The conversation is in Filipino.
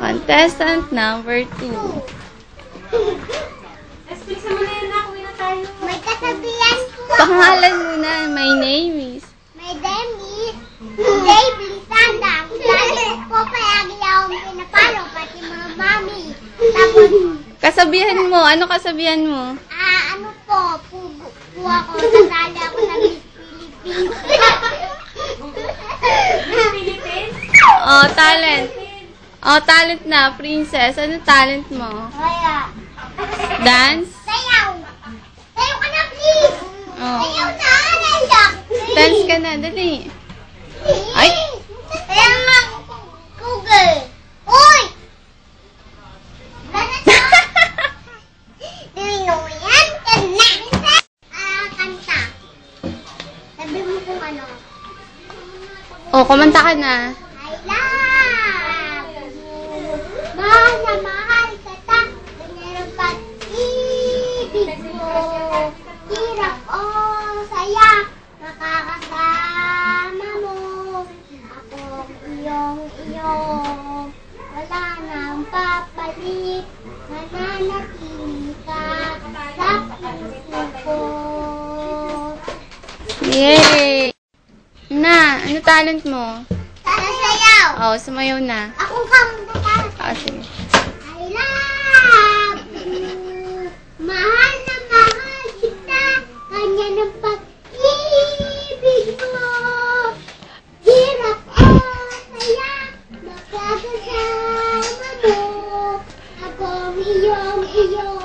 Contestant number 2. Explica mo na yun na, kuwi na tayo. May kasabihan po. Pangalan muna. My name is. My name is Dave Lisanda. Lagi ko palagi akong pinapalo, pati mga mami. Tapos, Kasabihan mo. Ano kasabihan mo? ano po, po ako, kasali ako sa Miss Philippines? Oh, talent. Oh, talent na. Princess. Ano talent mo? Kaya, Dance? sayaw. Sayaw ka na, please. Oh. Sayaw na, naiyak. Dance ka na. Dali. Ay! Kaya nga, Google. Uy! Dinuyan ka na. Kanta. Sabi mo kung ano. Oh, kumanta ka na. I love you. Mahal na mahal kita. Ganyan ang pag-ibig mo. Hirap o saya. Nakakasama mo. Ako iyong-iyo. Wala nang papalit. Nananatili ka sa puso ko. Yay! Na, ano talent mo? Sasayaw. Oh, sumayaw na. Akong kamanta ka. Oh, sige. I love you. Mahal na mahal kita. Kanya ng pag-ibig mo. Hirap o saya. Makakasama mo. Akong iyong-iyo.